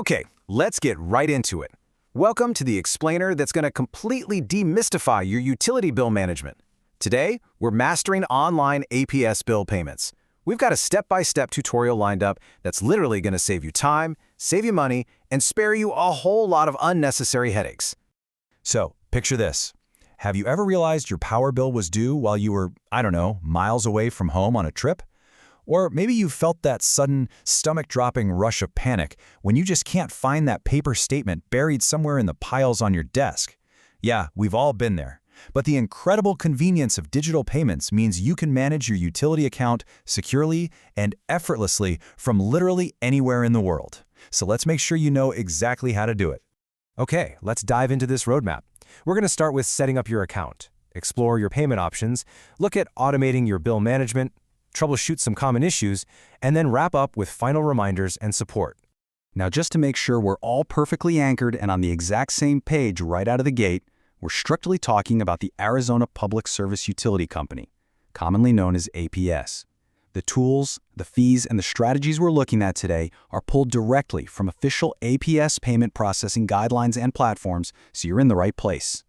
Okay, let's get right into it. Welcome to the explainer that's going to completely demystify your utility bill management. Today, we're mastering online APS bill payments. We've got a step-by-step tutorial lined up that's literally going to save you time, save you money, and spare you a whole lot of unnecessary headaches. So, picture this. Have you ever realized your power bill was due while you were, miles away from home on a trip? Or maybe you felt that sudden, stomach-dropping rush of panic when you just can't find that paper statement buried somewhere in the piles on your desk. Yeah, we've all been there. But the incredible convenience of digital payments means you can manage your utility account securely and effortlessly from literally anywhere in the world. So let's make sure you know exactly how to do it. Okay, let's dive into this roadmap. We're going to start with setting up your account, explore your payment options, look at automating your bill management, troubleshoot some common issues, and then wrap up with final reminders and support. Now, just to make sure we're all perfectly anchored and on the exact same page right out of the gate, we're strictly talking about the Arizona Public Service Utility Company, commonly known as APS. The tools, the fees, and the strategies we're looking at today are pulled directly from official APS payment processing guidelines and platforms, so you're in the right place.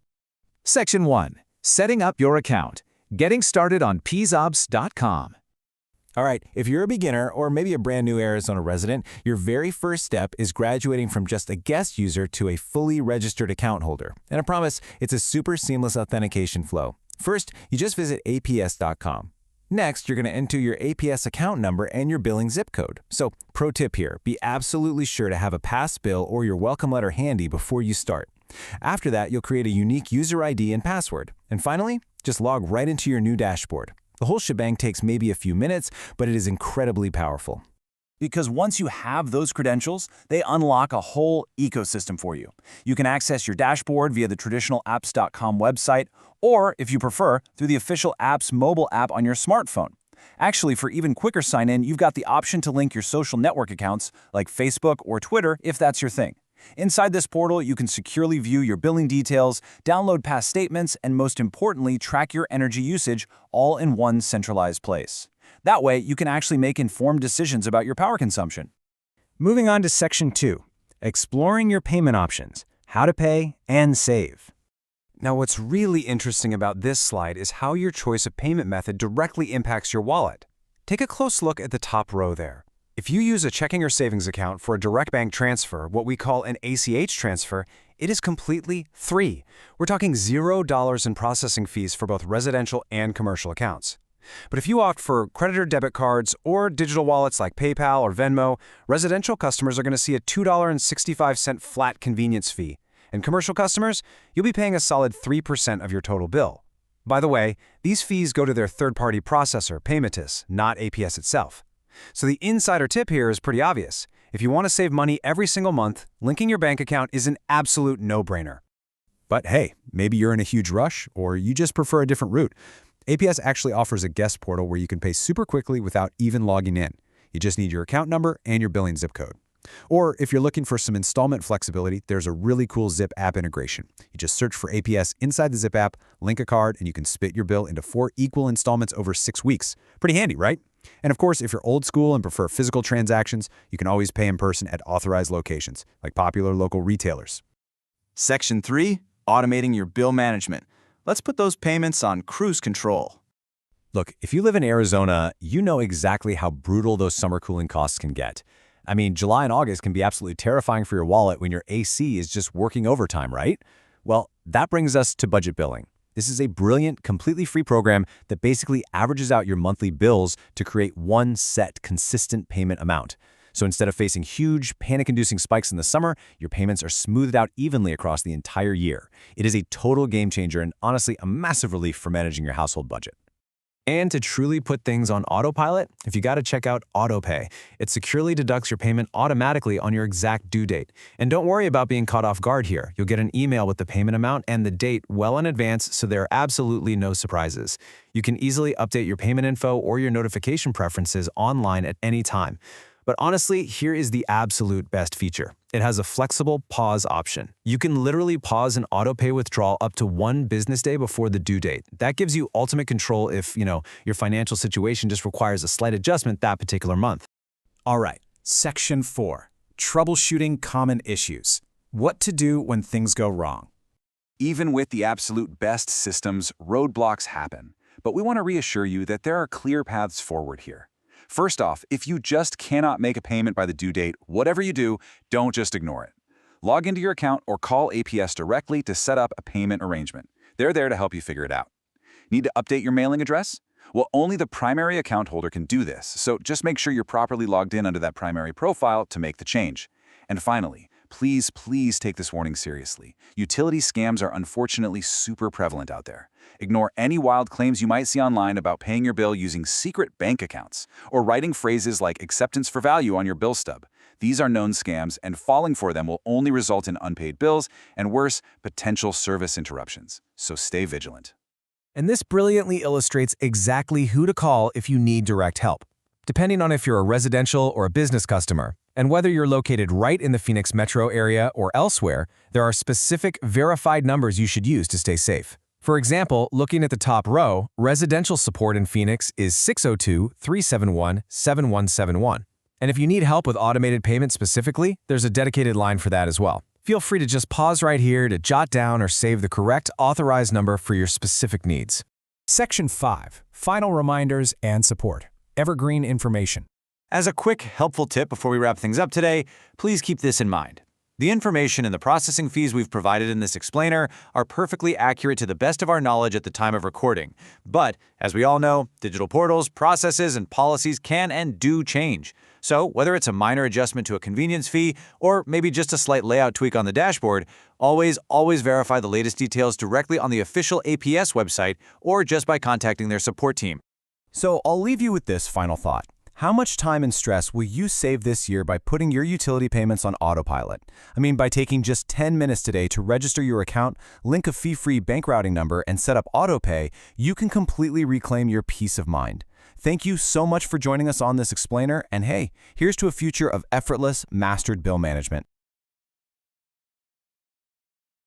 Section 1. Setting up your account. Getting started on psobs.com. All right, if you're a beginner or maybe a brand new Arizona resident, your very first step is graduating from just a guest user to a fully registered account holder. And I promise, it's a super seamless authentication flow. First, you just visit aps.com. Next, you're going to enter your APS account number and your billing zip code. So, pro tip here, be absolutely sure to have a past bill or your welcome letter handy before you start. After that, you'll create a unique user ID and password. And finally, just log right into your new dashboard. The whole shebang takes maybe a few minutes, but it is incredibly powerful. Because once you have those credentials, they unlock a whole ecosystem for you. You can access your dashboard via the traditional apps.com website, or, if you prefer, through the official Apps mobile app on your smartphone. Actually, for even quicker sign-in, you've got the option to link your social network accounts, like Facebook or Twitter, if that's your thing. Inside this portal, you can securely view your billing details, download past statements, and most importantly, track your energy usage all in one centralized place. That way, you can actually make informed decisions about your power consumption. Moving on to Section 2, exploring your payment options, how to pay and save. Now, what's really interesting about this slide is how your choice of payment method directly impacts your wallet. Take a close look at the top row there. If you use a checking or savings account for a direct bank transfer, what we call an ACH transfer, it is completely free. We're talking $0 in processing fees for both residential and commercial accounts. But if you opt for credit or debit cards or digital wallets like PayPal or Venmo, residential customers are going to see a $2.65 flat convenience fee. And commercial customers, you'll be paying a solid 3% of your total bill. By the way, these fees go to their third-party processor, Paymentus, not APS itself. So the insider tip here is pretty obvious. If you want to save money every single month, linking your bank account is an absolute no-brainer. But hey, maybe you're in a huge rush or you just prefer a different route. APS actually offers a guest portal where you can pay super quickly without even logging in. You just need your account number and your billing zip code. Or if you're looking for some installment flexibility, there's a really cool Zip app integration. You just search for APS inside the Zip app, link a card, and you can split your bill into 4 equal installments over 6 weeks. Pretty handy, right? And of course, if you're old school and prefer physical transactions, you can always pay in person at authorized locations, like popular local retailers. Section 3. Automating your bill management. Let's put those payments on cruise control. Look, if you live in Arizona, you know exactly how brutal those summer cooling costs can get. I mean, July and August can be absolutely terrifying for your wallet when your AC is just working overtime, right? Well, that brings us to budget billing. This is a brilliant, completely free program that basically averages out your monthly bills to create one set, consistent payment amount. So instead of facing huge, panic-inducing spikes in the summer, your payments are smoothed out evenly across the entire year. It is a total game changer and honestly a massive relief for managing your household budget. And to truly put things on autopilot, if you got to check out AutoPay, it securely deducts your payment automatically on your exact due date. And don't worry about being caught off guard here. You'll get an email with the payment amount and the date well in advance, so there are absolutely no surprises. You can easily update your payment info or your notification preferences online at any time. But honestly, here is the absolute best feature. It has a flexible pause option. You can literally pause an autopay withdrawal up to 1 business day before the due date. That gives you ultimate control if, your financial situation just requires a slight adjustment that particular month. All right, Section 4. troubleshooting common issues. What to do when things go wrong. Even with the absolute best systems, roadblocks happen. But we want to reassure you that there are clear paths forward here. First off, if you just cannot make a payment by the due date, whatever you do, don't just ignore it. Log into your account or call APS directly to set up a payment arrangement. They're there to help you figure it out. Need to update your mailing address? Well, only the primary account holder can do this, so just make sure you're properly logged in under that primary profile to make the change. And finally, please take this warning seriously. Utility scams are unfortunately super prevalent out there. Ignore any wild claims you might see online about paying your bill using secret bank accounts or writing phrases like acceptance for value on your bill stub. These are known scams, and falling for them will only result in unpaid bills and, worse, potential service interruptions. So stay vigilant. And this brilliantly illustrates exactly who to call if you need direct help. Depending on if you're a residential or a business customer, and whether you're located right in the Phoenix metro area or elsewhere, there are specific verified numbers you should use to stay safe. For example, looking at the top row, residential support in Phoenix is 602-371-7171. And if you need help with automated payments specifically, there's a dedicated line for that as well. Feel free to just pause right here to jot down or save the correct authorized number for your specific needs. Section 5. Final reminders and support. Evergreen information. As a quick, helpful tip before we wrap things up today, please keep this in mind. The information and the processing fees we've provided in this explainer are perfectly accurate to the best of our knowledge at the time of recording. But, as we all know, digital portals, processes, and policies can and do change. So, whether it's a minor adjustment to a convenience fee or maybe just a slight layout tweak on the dashboard, always verify the latest details directly on the official APS website or just by contacting their support team. So, I'll leave you with this final thought. How much time and stress will you save this year by putting your utility payments on autopilot? I mean, by taking just 10 minutes today to register your account, link a fee-free bank routing number, and set up autopay, you can completely reclaim your peace of mind. Thank you so much for joining us on this explainer, and hey, here's to a future of effortless, mastered bill management.